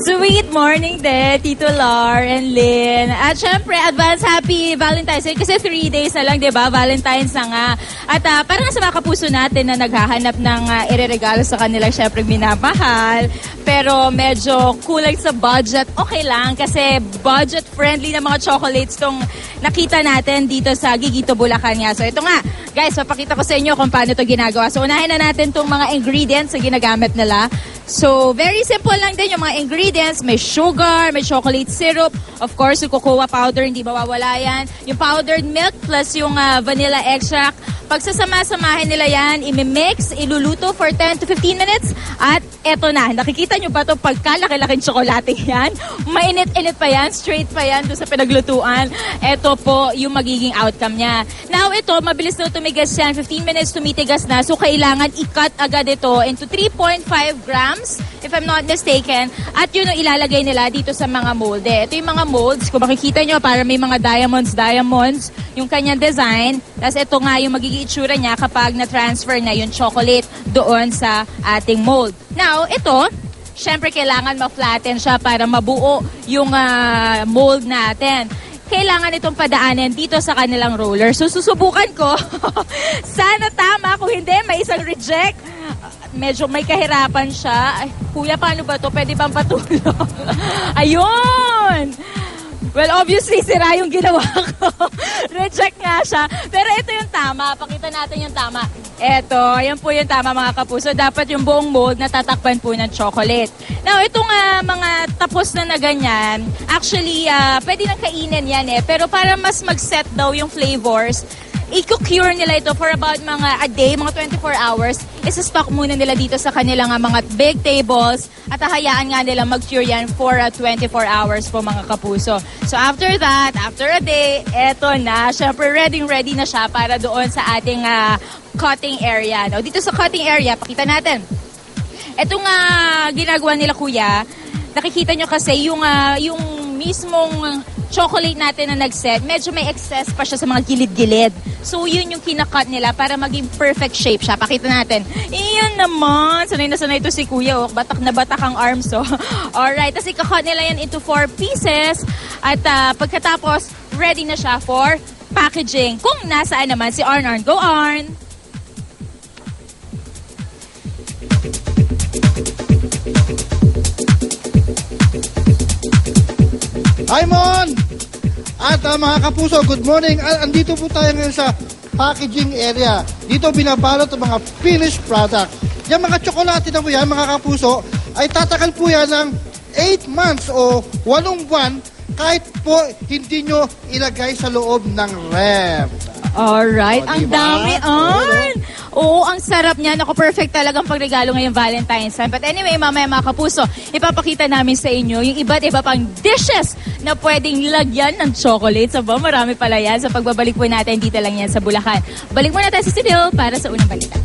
Sweet morning din, Tito Lar and Lynn. At syempre, advance happy Valentine's Day kasi 3 days na lang, di ba? Valentine's na nga. At para nga sa mga kapuso natin na naghahanap ng ireregalo sa kanilang syempre minamahal, pero medyo kulang sa budget, okay lang kasi budget-friendly na mga chocolates tong nakita natin dito sa Gigito, Bulacan nga. So ito nga, guys, papakita ko sa inyo kung paano ito ginagawa. So unahin na natin tong mga ingredients na ginagamit nila. So, very simple lang din yung mga ingredients. May sugar, may chocolate syrup. Of course, yung cocoa powder, hindi mawawala yan. Yung powdered milk plus yung vanilla extract. Pagsasama-samahin nila yan, imimix, iluluto for 10 to 15 minutes. At eto na, nakikita nyo ba ito pagkalaki-laking tsokolate yan? Mainit-init pa yan, straight pa yan doon sa pinaglutuan. Eto po yung magiging outcome niya. Now ito, mabilis na tumigas yan. 15 minutes tumitigas na. So, kailangan i-cut agad ito into 3.5 grams, if I'm not mistaken. At yun yung ilalagay nila dito sa mga molde. Ito yung mga molds. Kung makikita nyo, para may mga diamonds, yung kanyang design. Tapos ito nga yung magiging itsura niya kapag na-transfer na yung chocolate doon sa ating mold. Now, ito, syempre kailangan ma-flatten siya para mabuo yung mold natin. Kailangan itong padaanin dito sa kanilang roller. So, susubukan ko. Sana tama. Kung hindi, may isang reject. Medyo may kahirapan siya. Ay, kuya, paano ba to? Pwede bang patulong? Ayun! Well, obviously, sira yung ginawa ko. Reject nga siya. Pero ito yung tama. Pakita natin yung tama. Ito, yan po yung tama mga kapuso. Dapat yung buong mold natatakpan po ng chocolate. Now, itong mga tapos na ganyan, actually, pwede nang kainin yan eh. Pero para mas mag-set daw yung flavors, i-cure nila ito for about a day, mga 24 hours. Isa-stock muna nila dito sa kanilang mga big tables at hayaan nga nila mag-cure yan for 24 hours po mga kapuso. So after that, after a day, eto na. Syempre, ready na siya para doon sa ating cutting area. Now, dito sa cutting area, pakita natin. Etong ginagawa nila kuya, nakikita nyo kasi yung mismong chocolate natin na nag-set, medyo may excess pa siya sa mga gilid-gilid. So, yun yung kinakat nila para maging perfect shape siya. Pakita natin. Iyan naman. Sanay na sanay ito si Kuya. Oh. Batak na batak ang arms. Oh. Alright. Tapos ikakat nila yan into 4 pieces. At pagkatapos, ready na siya for packaging. Kung nasaan naman si Arn. Go, Arn! Hi, Mon! At mga kapuso, good morning. Andito po tayo ngayon sa packaging area. Dito binabalot ang mga finished product. Yung mga tsokolate na po yan, mga kapuso, ay tatagal po yan ng 8 months o 8 buwan kahit po hindi nyo ilagay sa loob ng ref. Alright, O, ang diba? dami, Arn! Oo, ang sarap niya. Naku, perfect talagang pagregalo ngayong Valentine's time. But anyway, mamaya mga kapuso, ipapakita namin sa inyo yung iba't iba pang dishes na pwedeng lagyan ng chocolates. Aba, marami pala yan. Sa pagbabalik po natin, dito lang yan sa Bulacan. Balik muna tayo sa studio para sa unang balita.